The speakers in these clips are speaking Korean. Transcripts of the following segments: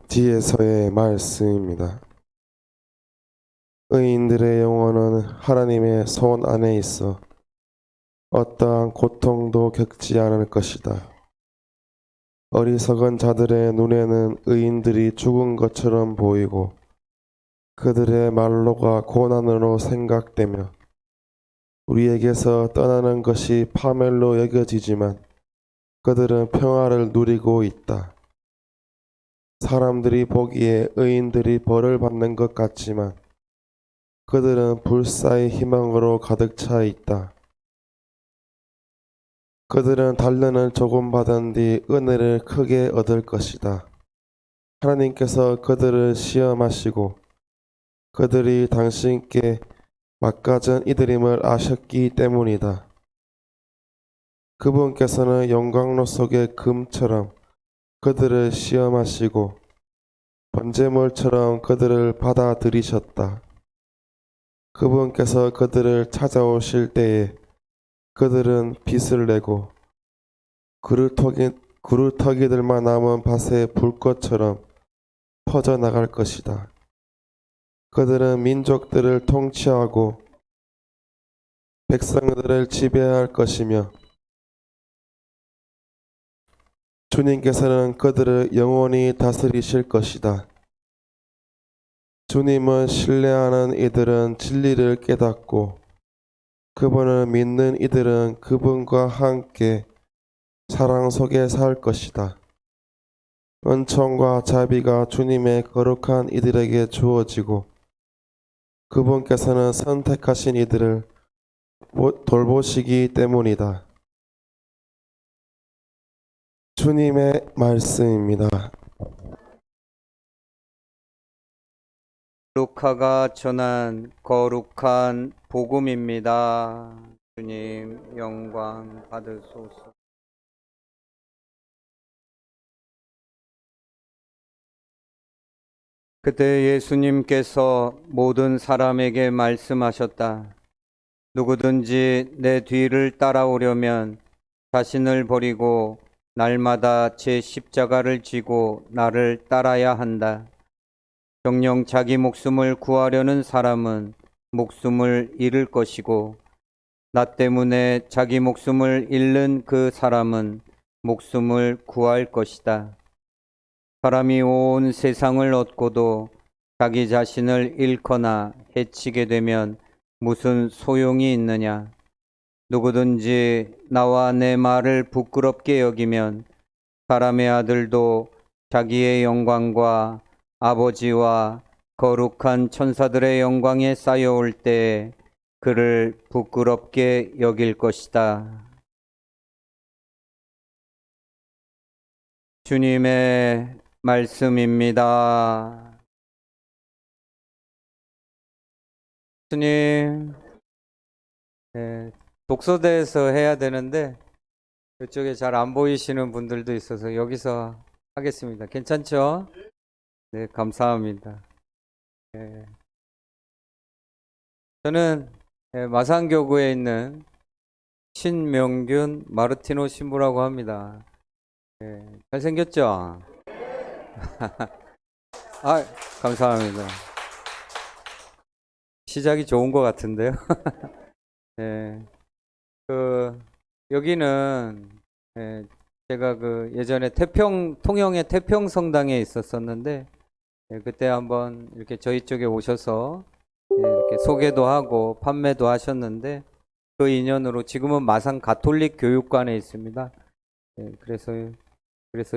뒤에서의 말씀입니다. 의인들의 영혼은 하나님의 손 안에 있어 어떠한 고통도 겪지 않을 것이다. 어리석은 자들의 눈에는 의인들이 죽은 것처럼 보이고 그들의 말로가 고난으로 생각되며 우리에게서 떠나는 것이 파멸로 여겨지지만 그들은 평화를 누리고 있다. 사람들이 보기에 의인들이 벌을 받는 것 같지만 그들은 불사의 희망으로 가득 차 있다. 그들은 단련을 조금 받은 뒤 은혜를 크게 얻을 것이다. 하나님께서 그들을 시험하시고 그들이 당신께 막가전 이들임을 아셨기 때문이다. 그분께서는 영광로 속의 금처럼 그들을 시험하시고 번제물처럼 그들을 받아들이셨다. 그분께서 그들을 찾아오실 때에 그들은 빛을 내고 그루터기들만 남은 밭의 불꽃처럼 퍼져나갈 것이다. 그들은 민족들을 통치하고 백성들을 지배할 것이며 주님께서는 그들을 영원히 다스리실 것이다. 주님을 신뢰하는 이들은 진리를 깨닫고 그분을 믿는 이들은 그분과 함께 사랑 속에 살 것이다. 은총과 자비가 주님의 거룩한 이들에게 주어지고 그분께서는 선택하신 이들을 돌보시기 때문이다. 주님의 말씀입니다. 루카가 전한 거룩한 복음입니다. 주님 영광 받으소서. 그때 예수님께서 모든 사람에게 말씀하셨다. 누구든지 내 뒤를 따라오려면 자신을 버리고 날마다 제 십자가를 지고 나를 따라야 한다. 정녕 자기 목숨을 구하려는 사람은 목숨을 잃을 것이고 나 때문에 자기 목숨을 잃는 그 사람은 목숨을 구할 것이다. 사람이 온 세상을 얻고도 자기 자신을 잃거나 해치게 되면 무슨 소용이 있느냐? 누구든지 나와 내 말을 부끄럽게 여기면 사람의 아들도 자기의 영광과 아버지와 거룩한 천사들의 영광에 쌓여올 때에 그를 부끄럽게 여길 것이다. 주님의 말씀입니다. 주님, 독서대에서 해야 되는데 이쪽에 잘 안 보이시는 분들도 있어서 여기서 하겠습니다. 괜찮죠? 네, 감사합니다. 저는 마산교구에 있는 신명균 마르티노 신부라고 합니다. 잘생겼죠? 아, 감사합니다. 시작이 좋은 것 같은데요. 여기는 제가 예전에 통영의 태평성당에 있었었는데 그때 한번 이렇게 저희 쪽에 오셔서 이렇게 소개도 하고 판매도 하셨는데 그 인연으로 지금은 마산 가톨릭 교육관에 있습니다. 그래서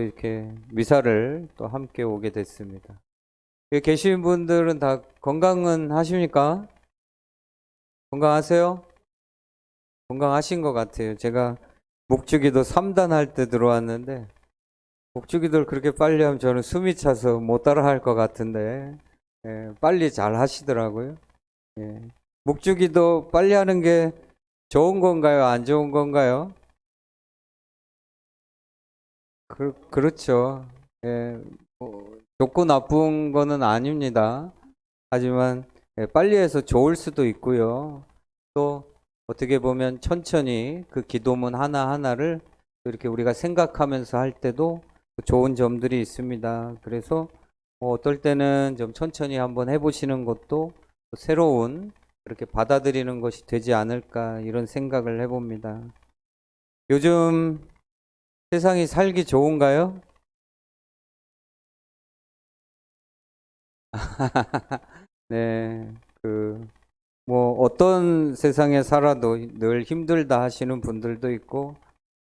이렇게 미사를 또 함께 오게 됐습니다. 여기 계신 분들은 다 건강은 하십니까? 건강하세요? 건강하신 것 같아요. 제가 목주기도 3단 할 때 들어왔는데 목주기도를 그렇게 빨리 하면 저는 숨이 차서 못 따라 할 것 같은데 빨리 잘 하시더라고요. 목주기도 빨리 하는 게 좋은 건가요? 안 좋은 건가요? 그렇죠. 좋고 나쁜 거는 아닙니다. 하지만 빨리 해서 좋을 수도 있고요. 또 어떻게 보면 천천히 그 기도문 하나하나를 이렇게 우리가 생각하면서 할 때도 좋은 점들이 있습니다. 그래서 어떨 때는 좀 천천히 한번 해보시는 것도 새로운 그렇게 받아들이는 것이 되지 않을까 이런 생각을 해봅니다. 요즘 세상이 살기 좋은가요? 네, 어떤 세상에 살아도 늘 힘들다 하시는 분들도 있고,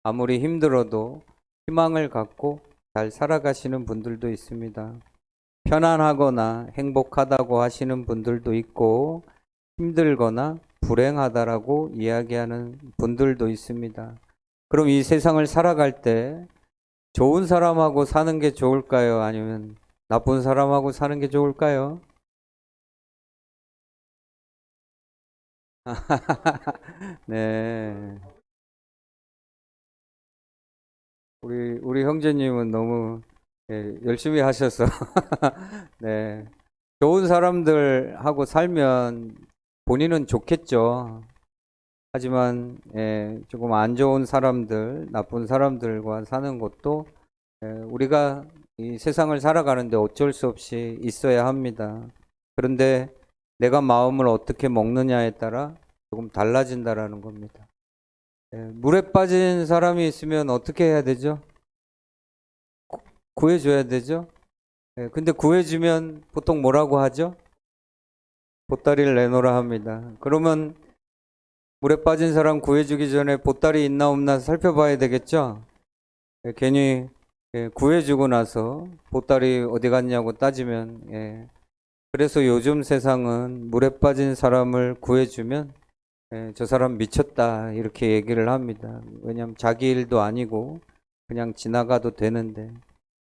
아무리 힘들어도 희망을 갖고 잘 살아가시는 분들도 있습니다. 편안하거나 행복하다고 하시는 분들도 있고, 힘들거나 불행하다라고 이야기하는 분들도 있습니다. 그럼 이 세상을 살아갈 때 좋은 사람하고 사는 게 좋을까요? 아니면 나쁜 사람하고 사는 게 좋을까요? 네. 우리 형제님은 너무 열심히 하셔서 네. 좋은 사람들하고 살면 본인은 좋겠죠. 하지만 조금 안 좋은 사람들, 나쁜 사람들과 사는 것도 우리가 이 세상을 살아가는데 어쩔 수 없이 있어야 합니다. 그런데 내가 마음을 어떻게 먹느냐에 따라 조금 달라진다라는 겁니다. 물에 빠진 사람이 있으면 어떻게 해야 되죠? 구해줘야 되죠? 근데 구해주면 보통 뭐라고 하죠? 보따리를 내놓으라 합니다. 그러면 물에 빠진 사람 구해주기 전에 보따리 있나 없나 살펴봐야 되겠죠? 괜히 구해주고 나서 보따리 어디 갔냐고 따지면 그래서 요즘 세상은 물에 빠진 사람을 구해주면 저 사람 미쳤다 이렇게 얘기를 합니다. 왜냐하면 자기 일도 아니고 그냥 지나가도 되는데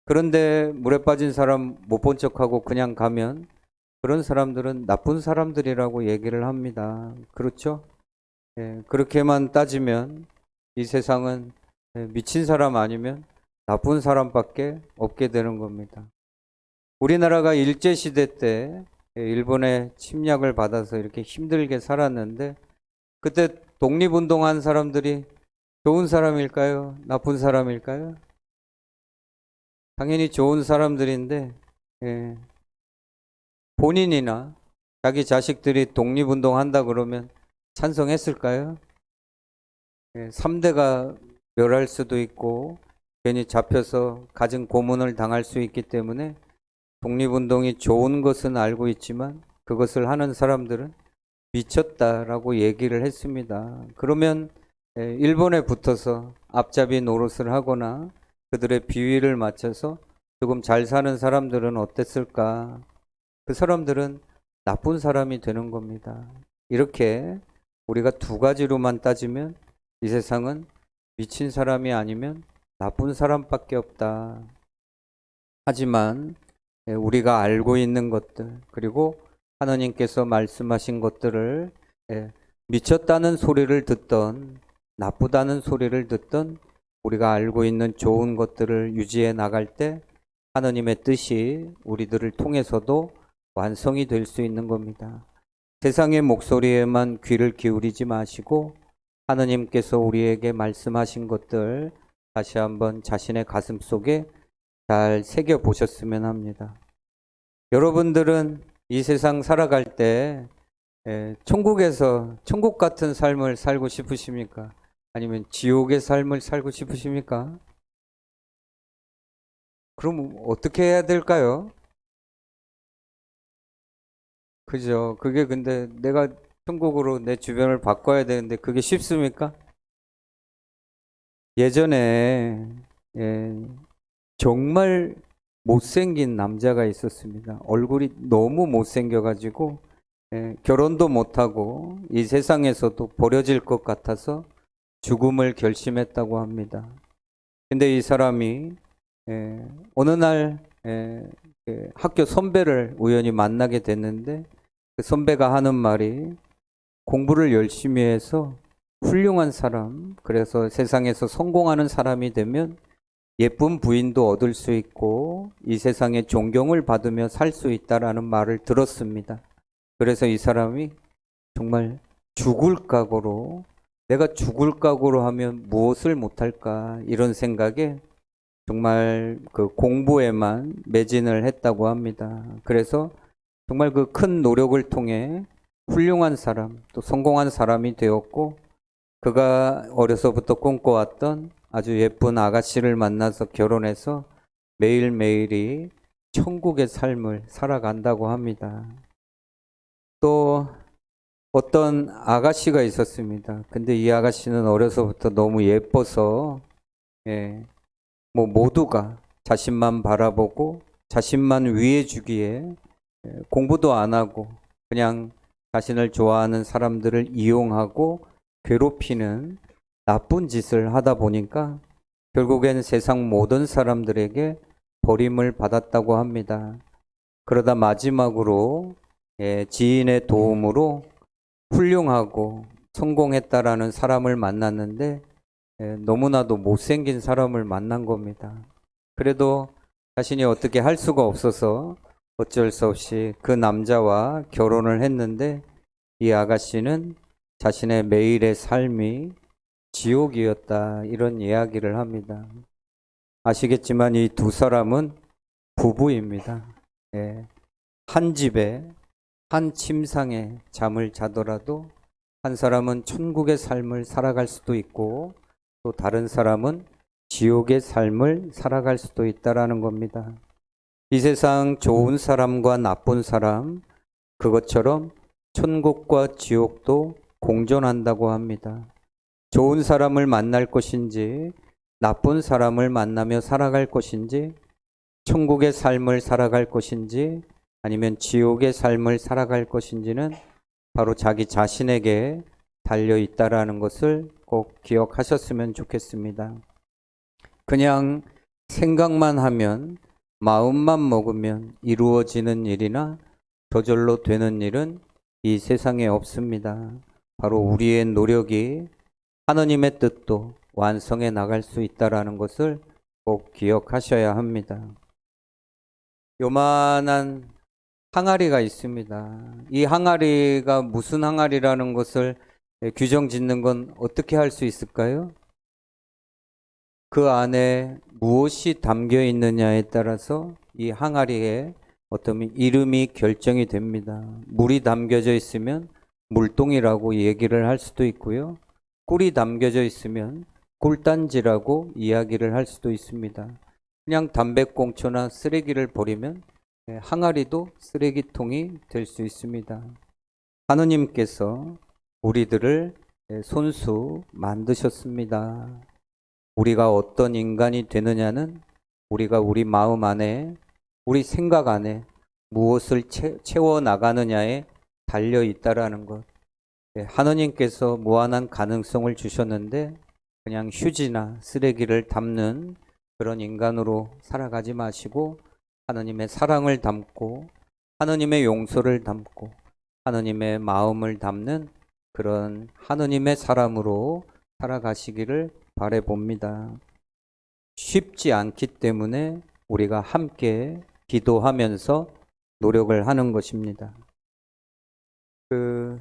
그런데 물에 빠진 사람 못 본 척하고 그냥 가면 그런 사람들은 나쁜 사람들이라고 얘기를 합니다. 그렇죠? 그렇게만 따지면 이 세상은 미친 사람 아니면 나쁜 사람밖에 없게 되는 겁니다. 우리나라가 일제시대 때 일본의 침략을 받아서 이렇게 힘들게 살았는데 그때 독립운동한 사람들이 좋은 사람일까요? 나쁜 사람일까요? 당연히 좋은 사람들인데 본인이나 자기 자식들이 독립운동한다 그러면 찬성했을까요? 3대가 멸할 수도 있고 괜히 잡혀서 갖은 고문을 당할 수 있기 때문에 독립운동이 좋은 것은 알고 있지만 그것을 하는 사람들은 미쳤다라고 얘기를 했습니다. 그러면 일본에 붙어서 앞잡이 노릇을 하거나 그들의 비위를 맞춰서 조금 잘 사는 사람들은 어땠을까? 그 사람들은 나쁜 사람이 되는 겁니다. 이렇게 우리가 두 가지로만 따지면 이 세상은 미친 사람이 아니면 나쁜 사람밖에 없다. 하지만 우리가 알고 있는 것들 그리고 하나님께서 말씀하신 것들을 미쳤다는 소리를 듣던 나쁘다는 소리를 듣던 우리가 알고 있는 좋은 것들을 유지해 나갈 때 하나님의 뜻이 우리들을 통해서도 완성이 될 수 있는 겁니다. 세상의 목소리에만 귀를 기울이지 마시고 하나님께서 우리에게 말씀하신 것들 다시 한번 자신의 가슴 속에 잘 새겨 보셨으면 합니다. 여러분들은 이 세상 살아갈 때 천국에서 천국 같은 삶을 살고 싶으십니까? 아니면 지옥의 삶을 살고 싶으십니까? 그럼 어떻게 해야 될까요? 그죠? 그게 근데 내가 천국으로 내 주변을 바꿔야 되는데 그게 쉽습니까? 예전에 정말 못생긴 남자가 있었습니다. 얼굴이 너무 못생겨가지고 결혼도 못하고 이 세상에서도 버려질 것 같아서 죽음을 결심했다고 합니다. 근데 이 사람이 어느 날 학교 선배를 우연히 만나게 됐는데 그 선배가 하는 말이 공부를 열심히 해서 훌륭한 사람, 그래서 세상에서 성공하는 사람이 되면 예쁜 부인도 얻을 수 있고 이 세상에 존경을 받으며 살 수 있다라는 말을 들었습니다. 그래서 이 사람이 정말 죽을 각오로 내가 죽을 각오로 하면 무엇을 못할까 이런 생각에 정말 그 공부에만 매진을 했다고 합니다. 그래서 정말 그 큰 노력을 통해 훌륭한 사람, 또 성공한 사람이 되었고, 그가 어려서부터 꿈꿔왔던 아주 예쁜 아가씨를 만나서 결혼해서 매일매일이 천국의 삶을 살아간다고 합니다. 또 어떤 아가씨가 있었습니다. 근데 이 아가씨는 어려서부터 너무 예뻐서, 예, 뭐 모두가 자신만 바라보고 자신만 위해 주기에 공부도 안 하고 그냥 자신을 좋아하는 사람들을 이용하고 괴롭히는 나쁜 짓을 하다 보니까 결국엔 세상 모든 사람들에게 버림을 받았다고 합니다. 그러다 마지막으로 지인의 도움으로 훌륭하고 성공했다라는 사람을 만났는데 너무나도 못생긴 사람을 만난 겁니다. 그래도 자신이 어떻게 할 수가 없어서 어쩔 수 없이 그 남자와 결혼을 했는데 이 아가씨는 자신의 매일의 삶이 지옥이었다 이런 이야기를 합니다. 아시겠지만 이 두 사람은 부부입니다. 한 집에 한 침상에 잠을 자더라도 한 사람은 천국의 삶을 살아갈 수도 있고 또 다른 사람은 지옥의 삶을 살아갈 수도 있다라는 겁니다. 이 세상 좋은 사람과 나쁜 사람, 그것처럼 천국과 지옥도 공존한다고 합니다. 좋은 사람을 만날 것인지, 나쁜 사람을 만나며 살아갈 것인지, 천국의 삶을 살아갈 것인지, 아니면 지옥의 삶을 살아갈 것인지는 바로 자기 자신에게 달려 있다라는 것을 꼭 기억하셨으면 좋겠습니다. 그냥 생각만 하면, 마음만 먹으면 이루어지는 일이나 저절로 되는 일은 이 세상에 없습니다. 바로 우리의 노력이 하느님의 뜻도 완성해 나갈 수 있다라는 것을 꼭 기억하셔야 합니다. 요만한 항아리가 있습니다. 이 항아리가 무슨 항아리라는 것을 규정 짓는 건 어떻게 할 수 있을까요? 그 안에 무엇이 담겨 있느냐에 따라서 이 항아리에 어떤 이름이 결정이 됩니다. 물이 담겨져 있으면 물동이라고 얘기를 할 수도 있고요. 꿀이 담겨져 있으면 꿀단지라고 이야기를 할 수도 있습니다. 그냥 담배꽁초나 쓰레기를 버리면 항아리도 쓰레기통이 될 수 있습니다. 하느님께서 우리들을 손수 만드셨습니다. 우리가 어떤 인간이 되느냐는 우리가 우리 마음 안에, 우리 생각 안에 무엇을 채워 나가느냐에 달려 있다라는 것. 하느님께서 무한한 가능성을 주셨는데 그냥 휴지나 쓰레기를 담는 그런 인간으로 살아가지 마시고 하느님의 사랑을 담고 하느님의 용서를 담고 하느님의 마음을 담는 그런 하느님의 사람으로 살아가시기를 바라봅니다. 쉽지 않기 때문에 우리가 함께 기도하면서 노력을 하는 것입니다.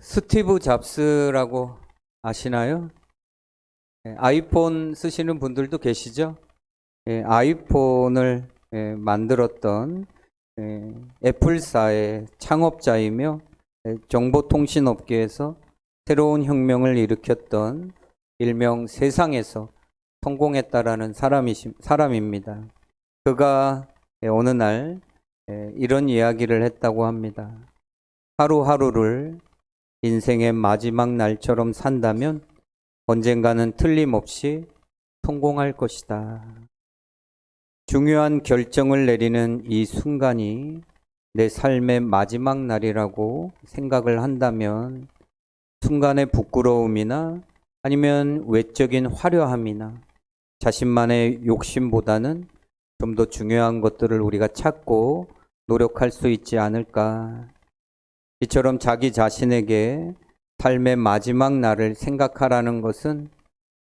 스티브 잡스라고 아시나요? 아이폰 쓰시는 분들도 계시죠? 아이폰을 만들었던 애플사의 창업자이며 정보통신업계에서 새로운 혁명을 일으켰던 일명 세상에서 성공했다라는 사람입니다. 그가 어느 날 이런 이야기를 했다고 합니다. 하루하루를 인생의 마지막 날처럼 산다면 언젠가는 틀림없이 성공할 것이다. 중요한 결정을 내리는 이 순간이 내 삶의 마지막 날이라고 생각을 한다면 순간의 부끄러움이나 아니면 외적인 화려함이나 자신만의 욕심보다는 좀 더 중요한 것들을 우리가 찾고 노력할 수 있지 않을까. 이처럼 자기 자신에게 삶의 마지막 날을 생각하라는 것은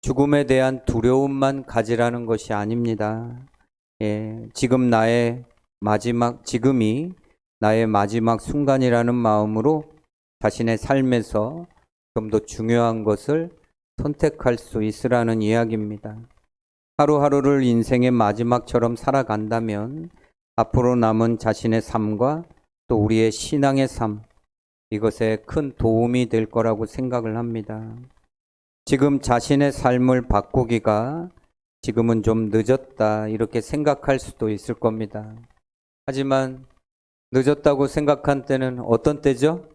죽음에 대한 두려움만 가지라는 것이 아닙니다. 지금이 나의 마지막 순간이라는 마음으로 자신의 삶에서 좀 더 중요한 것을 선택할 수 있으라는 이야기입니다. 하루하루를 인생의 마지막처럼 살아간다면 앞으로 남은 자신의 삶과 또 우리의 신앙의 삶, 이것에 큰 도움이 될 거라고 생각을 합니다. 지금 자신의 삶을 바꾸기가 지금은 좀 늦었다, 이렇게 생각할 수도 있을 겁니다. 하지만 늦었다고 생각한 때는 어떤 때죠?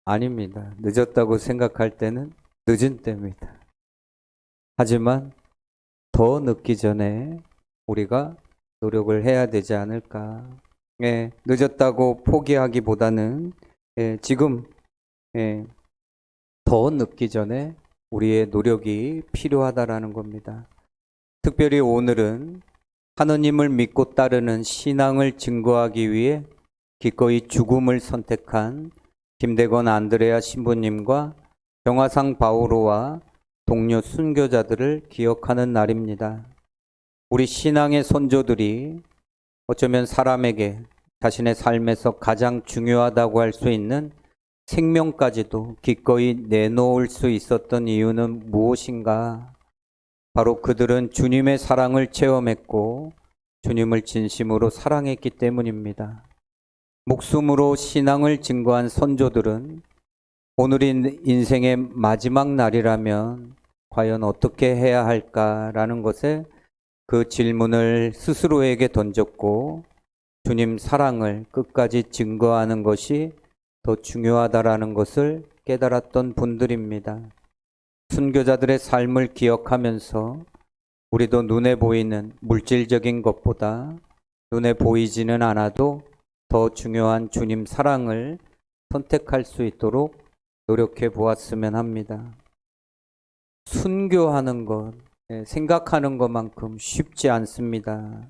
아닙니다. 늦었다고 생각할 때는 늦은 때입니다. 하지만 더 늦기 전에 우리가 노력을 해야 되지 않을까. 늦었다고 포기하기보다는 지금 더 늦기 전에 우리의 노력이 필요하다라는 겁니다. 특별히 오늘은 하느님을 믿고 따르는 신앙을 증거하기 위해 기꺼이 죽음을 선택한 김대건 안드레아 신부님과 정화상 바오로와 동료 순교자들을 기억하는 날입니다. 우리 신앙의 선조들이 어쩌면 사람에게 자신의 삶에서 가장 중요하다고 할 수 있는 생명까지도 기꺼이 내놓을 수 있었던 이유는 무엇인가? 바로 그들은 주님의 사랑을 체험했고 주님을 진심으로 사랑했기 때문입니다. 목숨으로 신앙을 증거한 선조들은 오늘이 인생의 마지막 날이라면 과연 어떻게 해야 할까라는 것에 그 질문을 스스로에게 던졌고 주님 사랑을 끝까지 증거하는 것이 더 중요하다라는 것을 깨달았던 분들입니다. 순교자들의 삶을 기억하면서 우리도 눈에 보이는 물질적인 것보다 눈에 보이지는 않아도 더 중요한 주님 사랑을 선택할 수 있도록 노력해 보았으면 합니다. 순교하는 것, 생각하는 것만큼 쉽지 않습니다.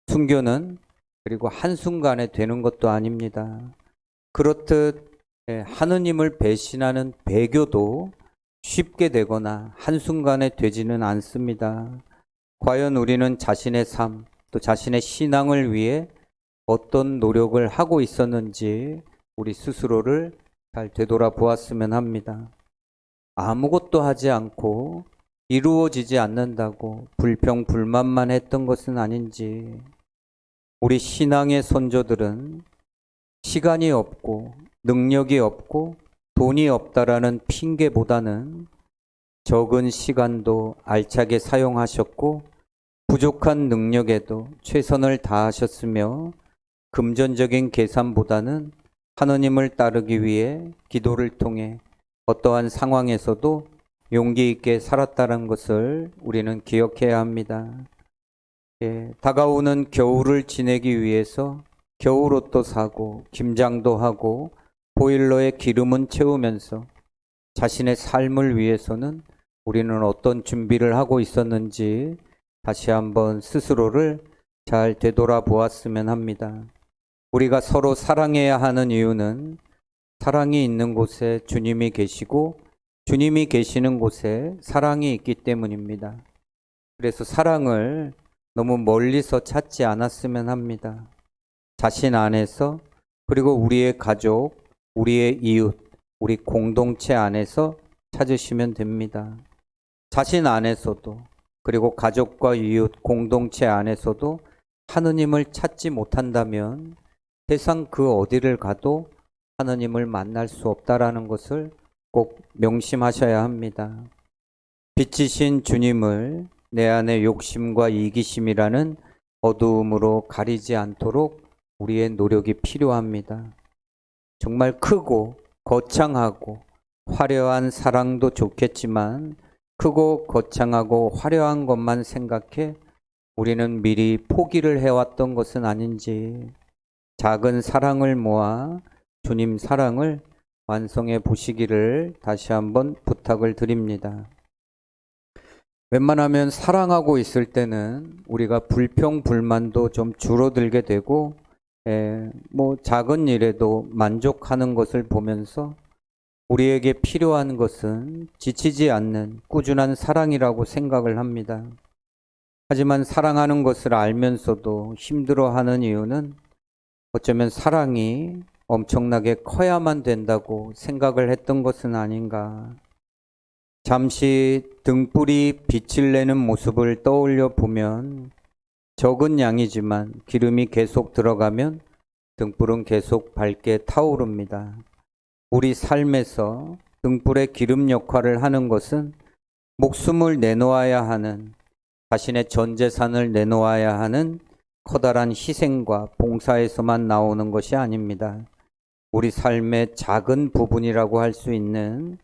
순교는 그리고 한순간에 되는 것도 아닙니다. 그렇듯 하느님을 배신하는 배교도 쉽게 되거나 한순간에 되지는 않습니다. 과연 우리는 자신의 삶, 또 자신의 신앙을 위해 어떤 노력을 하고 있었는지 우리 스스로를 잘 되돌아보았으면 합니다. 아무것도 하지 않고 이루어지지 않는다고 불평불만만 했던 것은 아닌지, 우리 신앙의 선조들은 시간이 없고 능력이 없고 돈이 없다라는 핑계보다는 적은 시간도 알차게 사용하셨고 부족한 능력에도 최선을 다하셨으며 금전적인 계산보다는 하느님을 따르기 위해 기도를 통해 어떠한 상황에서도 용기 있게 살았다는 것을 우리는 기억해야 합니다. 다가오는 겨울을 지내기 위해서 겨울옷도 사고 김장도 하고 보일러에 기름은 채우면서 자신의 삶을 위해서는 우리는 어떤 준비를 하고 있었는지 다시 한번 스스로를 잘 되돌아보았으면 합니다. 우리가 서로 사랑해야 하는 이유는 사랑이 있는 곳에 주님이 계시고 주님이 계시는 곳에 사랑이 있기 때문입니다. 그래서 사랑을 너무 멀리서 찾지 않았으면 합니다. 자신 안에서, 그리고 우리의 가족, 우리의 이웃, 우리 공동체 안에서 찾으시면 됩니다. 자신 안에서도, 그리고 가족과 이웃, 공동체 안에서도 하느님을 찾지 못한다면 세상 그 어디를 가도 하느님을 만날 수 없다라는 것을 꼭 명심하셔야 합니다. 빛이신 주님을 내 안의 욕심과 이기심이라는 어두움으로 가리지 않도록 우리의 노력이 필요합니다. 정말 크고 거창하고 화려한 사랑도 좋겠지만 크고 거창하고 화려한 것만 생각해 우리는 미리 포기를 해왔던 것은 아닌지, 작은 사랑을 모아 주님 사랑을 완성해 보시기를 다시 한번 부탁을 드립니다. 웬만하면 사랑하고 있을 때는 우리가 불평불만도 좀 줄어들게 되고 작은 일에도 만족하는 것을 보면서 우리에게 필요한 것은 지치지 않는 꾸준한 사랑이라고 생각을 합니다. 하지만 사랑하는 것을 알면서도 힘들어하는 이유는 어쩌면 사랑이 엄청나게 커야만 된다고 생각을 했던 것은 아닌가. 잠시 등불이 빛을 내는 모습을 떠올려 보면 적은 양이지만 기름이 계속 들어가면 등불은 계속 밝게 타오릅니다. 우리 삶에서 등불의 기름 역할을 하는 것은 목숨을 내놓아야 하는, 자신의 전 재산을 내놓아야 하는 커다란 희생과 봉사에서만 나오는 것이 아닙니다. 우리 삶의 작은 부분이라고 할 수 있는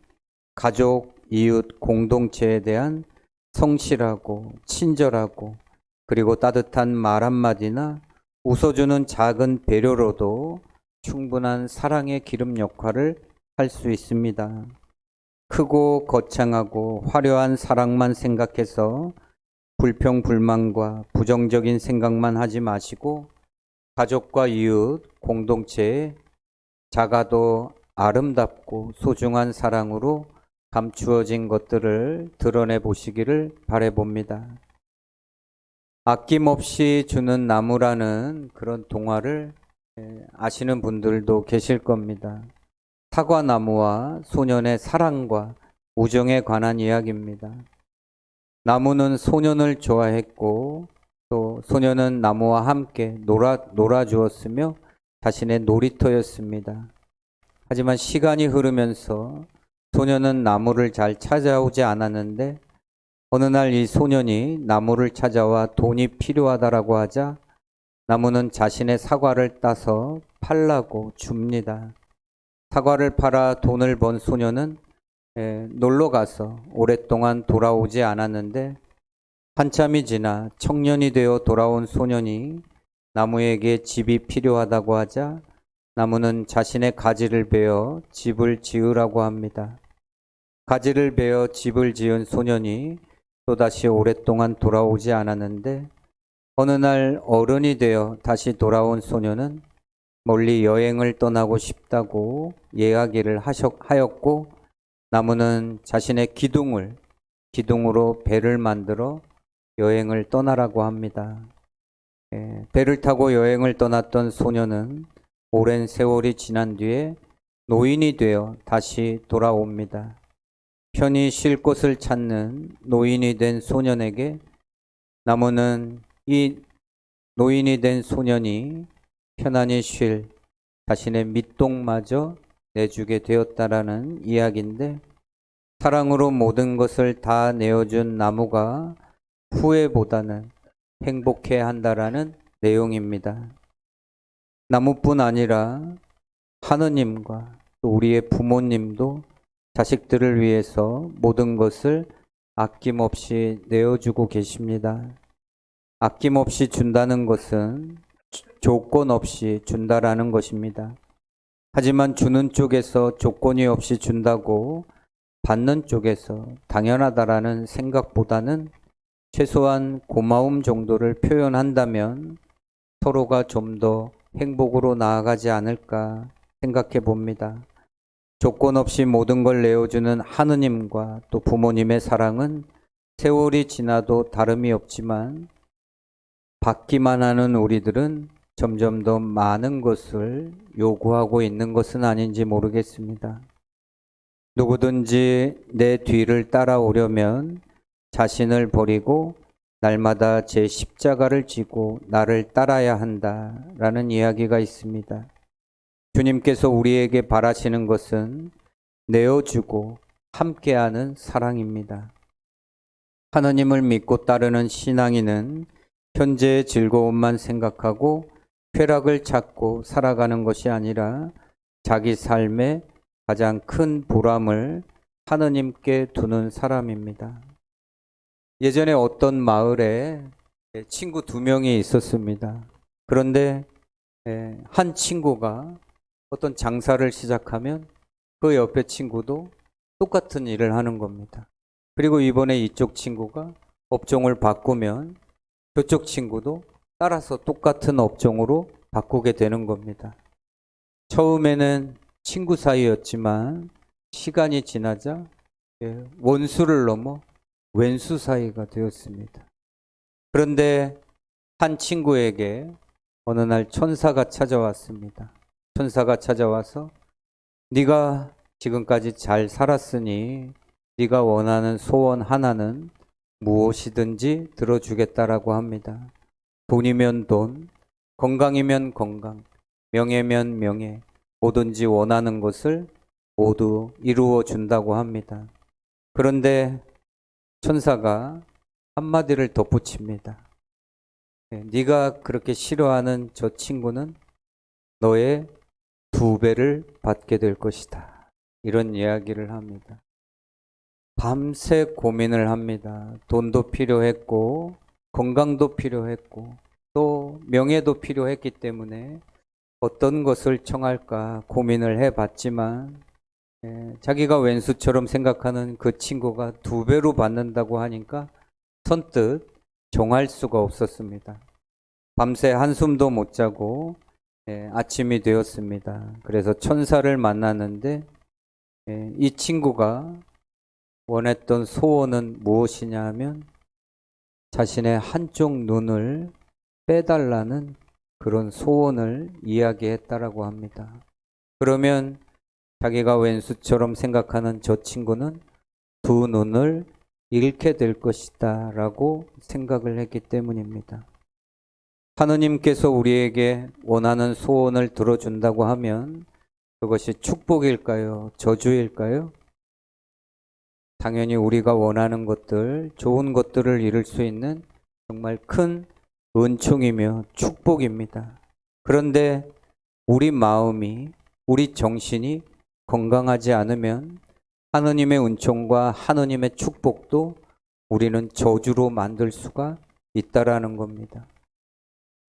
가족, 이웃, 공동체에 대한 성실하고 친절하고 그리고 따뜻한 말 한마디나 웃어주는 작은 배려로도 충분한 사랑의 기름 역할을 할 수 있습니다. 크고 거창하고 화려한 사랑만 생각해서 불평불만과 부정적인 생각만 하지 마시고 가족과 이웃, 공동체에 작아도 아름답고 소중한 사랑으로 감추어진 것들을 드러내 보시기를 바라봅니다. 아낌없이 주는 나무라는 그런 동화를 아시는 분들도 계실 겁니다. 사과나무와 소년의 사랑과 우정에 관한 이야기입니다. 나무는 소년을 좋아했고 또 소년은 나무와 함께 놀아주었으며 자신의 놀이터였습니다. 하지만 시간이 흐르면서 소년은 나무를 잘 찾아오지 않았는데 어느 날 이 소년이 나무를 찾아와 돈이 필요하다라고 하자 나무는 자신의 사과를 따서 팔라고 줍니다. 사과를 팔아 돈을 번 소년은 놀러 가서 오랫동안 돌아오지 않았는데 한참이 지나 청년이 되어 돌아온 소년이 나무에게 집이 필요하다고 하자 나무는 자신의 가지를 베어 집을 지으라고 합니다. 가지를 베어 집을 지은 소년이 또다시 오랫동안 돌아오지 않았는데 어느 날 어른이 되어 다시 돌아온 소년은 멀리 여행을 떠나고 싶다고 이야기를 하였고 나무는 자신의 기둥으로 배를 만들어 여행을 떠나라고 합니다. 배를 타고 여행을 떠났던 소년은 오랜 세월이 지난 뒤에 노인이 되어 다시 돌아옵니다. 편히 쉴 곳을 찾는 노인이 된 소년에게 나무는 이 노인이 된 소년이 편안히 쉴 자신의 밑동마저 내주게 되었다라는 이야기인데 사랑으로 모든 것을 다 내어준 나무가 후회보다는 행복해 한다라는 내용입니다. 나무뿐 아니라 하느님과 또 우리의 부모님도 자식들을 위해서 모든 것을 아낌없이 내어주고 계십니다. 아낌없이 준다는 것은 조건 없이 준다라는 것입니다. 하지만 주는 쪽에서 조건이 없이 준다고 받는 쪽에서 당연하다라는 생각보다는 최소한 고마움 정도를 표현한다면 서로가 좀 더 행복으로 나아가지 않을까 생각해 봅니다. 조건 없이 모든 걸 내어주는 하느님과 또 부모님의 사랑은 세월이 지나도 다름이 없지만 받기만 하는 우리들은 점점 더 많은 것을 요구하고 있는 것은 아닌지 모르겠습니다. 누구든지 내 뒤를 따라오려면 자신을 버리고 날마다 제 십자가를 지고 나를 따라야 한다라는 이야기가 있습니다. 주님께서 우리에게 바라시는 것은 내어주고 함께하는 사랑입니다. 하나님을 믿고 따르는 신앙인은 현재의 즐거움만 생각하고 쾌락을 찾고 살아가는 것이 아니라 자기 삶의 가장 큰 보람을 하느님께 두는 사람입니다. 예전에 어떤 마을에 친구 2명이 있었습니다. 그런데 한 친구가 어떤 장사를 시작하면 그 옆에 친구도 똑같은 일을 하는 겁니다. 그리고 이번에 이쪽 친구가 업종을 바꾸면 저쪽 친구도 따라서 똑같은 업종으로 바꾸게 되는 겁니다. 처음에는 친구 사이였지만 시간이 지나자 원수를 넘어 왼수 사이가 되었습니다. 그런데 한 친구에게 어느 날 천사가 찾아왔습니다. 천사가 찾아와서 네가 지금까지 잘 살았으니 네가 원하는 소원 하나는 무엇이든지 들어주겠다라고 합니다. 돈이면 돈, 건강이면 건강, 명예면 명예, 뭐든지 원하는 것을 모두 이루어 준다고 합니다. 그런데 천사가 한마디를 덧붙입니다. 네가 그렇게 싫어하는 저 친구는 너의 2배를 받게 될 것이다. 이런 이야기를 합니다. 밤새 고민을 합니다. 돈도 필요했고 건강도 필요했고 또 명예도 필요했기 때문에 어떤 것을 청할까 고민을 해봤지만 자기가 왼수처럼 생각하는 그 친구가 2배로 받는다고 하니까 선뜻 정할 수가 없었습니다. 밤새 한숨도 못 자고 아침이 되었습니다. 그래서 천사를 만났는데 이 친구가 원했던 소원은 무엇이냐 하면 자신의 한쪽 눈을 빼달라는 그런 소원을 이야기했다라고 합니다. 그러면 자기가 왼수처럼 생각하는 저 친구는 2 눈을 잃게 될 것이다 라고 생각을 했기 때문입니다. 하느님께서 우리에게 원하는 소원을 들어준다고 하면 그것이 축복일까요? 저주일까요? 당연히 우리가 원하는 것들, 좋은 것들을 이룰 수 있는 정말 큰 은총이며 축복입니다. 그런데 우리 마음이, 우리 정신이 건강하지 않으면 하느님의 은총과 하느님의 축복도 우리는 저주로 만들 수가 있다라는 겁니다.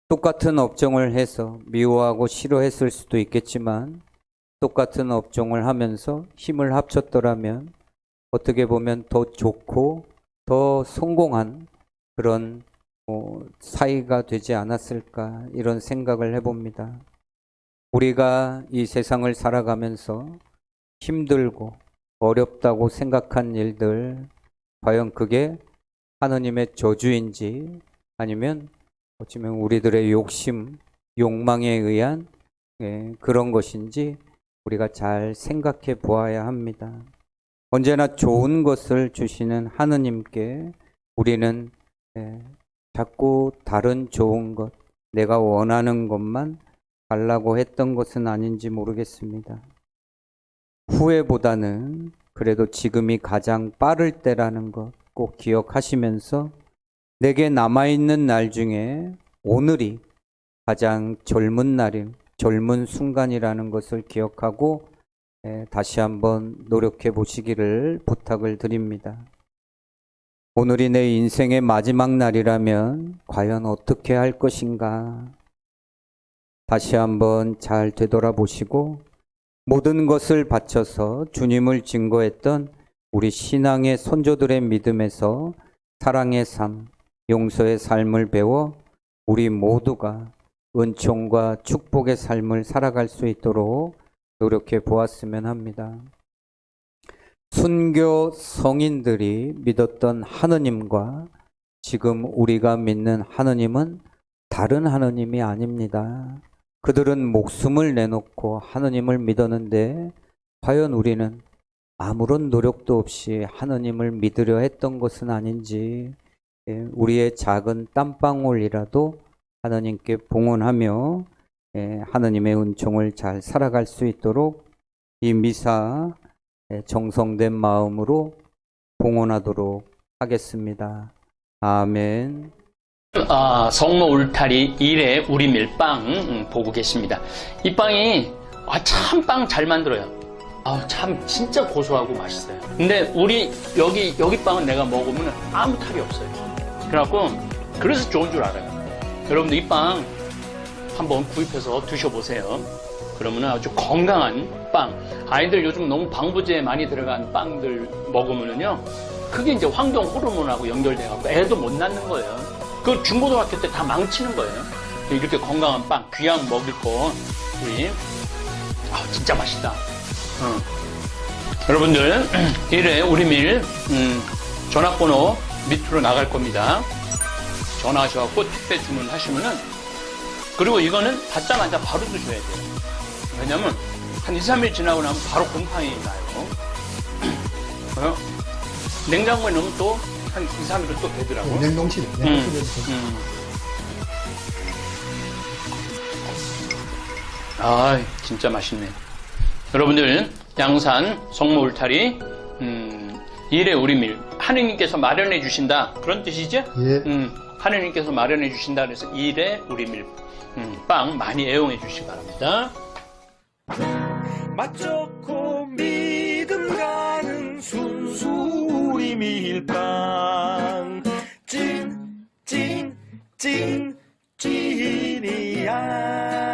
똑같은 업종을 해서 미워하고 싫어했을 수도 있겠지만 똑같은 업종을 하면서 힘을 합쳤더라면 어떻게 보면 더 좋고 더 성공한 그런 사이가 되지 않았을까 이런 생각을 해봅니다. 우리가 이 세상을 살아가면서 힘들고 어렵다고 생각한 일들 과연 그게 하느님의 저주인지 아니면 어쩌면 우리들의 욕심, 욕망에 의한 그런 것인지 우리가 잘 생각해 보아야 합니다. 언제나 좋은 것을 주시는 하느님께 우리는 자꾸 다른 좋은 것, 내가 원하는 것만 달라고 했던 것은 아닌지 모르겠습니다. 후회보다는 그래도 지금이 가장 빠를 때라는 것 꼭 기억하시면서 내게 남아있는 날 중에 오늘이 가장 젊은 날인 젊은 순간이라는 것을 기억하고 다시 한번 노력해 보시기를 부탁을 드립니다. 오늘이 내 인생의 마지막 날이라면 과연 어떻게 할 것인가? 다시 한번 잘 되돌아보시고 모든 것을 바쳐서 주님을 증거했던 우리 신앙의 선조들의 믿음에서 사랑의 삶, 용서의 삶을 배워 우리 모두가 은총과 축복의 삶을 살아갈 수 있도록 노력해 보았으면 합니다. 순교 성인들이 믿었던 하느님과 지금 우리가 믿는 하느님은 다른 하느님이 아닙니다. 그들은 목숨을 내놓고 하느님을 믿었는데 과연 우리는 아무런 노력도 없이 하느님을 믿으려 했던 것은 아닌지 우리의 작은 땀방울이라도 하느님께 봉헌하며 하느님의 은총을 잘 살아갈 수 있도록 이 미사 정성된 마음으로 봉헌하도록 하겠습니다. 아멘. 성모 울타리 1회 우리 밀빵 보고 계십니다. 이 빵이 참 빵 잘 만들어요. 참 진짜 고소하고 맛있어요. 근데 우리 여기 빵은 내가 먹으면 아무 탈이 없어요. 그래갖고 그래서 좋은 줄 알아요. 여러분들 이 빵 한번 구입해서 드셔보세요. 그러면 아주 건강한 빵. 아이들 요즘 너무 방부제 많이 들어간 빵들 먹으면요, 그게 이제 황동 호르몬하고 연결돼갖고 애도 못 낳는 거예요. 그 중고등학교 때 다 망치는 거예요. 이렇게 건강한 빵, 귀한 먹을 거 우리 진짜 맛있다. 여러분들 1회 우리밀 전화번호 밑으로 나갈 겁니다. 전화하셔갖고 택배 주문하시면은, 그리고 이거는 받자마자 바로 드셔야 돼요. 왜냐면 한 2, 3일 지나고 나면 바로 곰팡이 나요. 냉장고에 넣으면 또 한 2, 3일은 또 되더라고. 냉동실에. 아, 진짜 맛있네. 여러분들, 양산 성모 울타리, 일의 우리밀. 하느님께서 마련해 주신다. 그런 뜻이죠? 예. 하느님께서 마련해 주신다. 그래서 일의 우리밀. 빵 많이 애용해 주시기 바랍니다. 맛 좋고 믿음 가는 순수 우리 밀빵 찐 찐이야.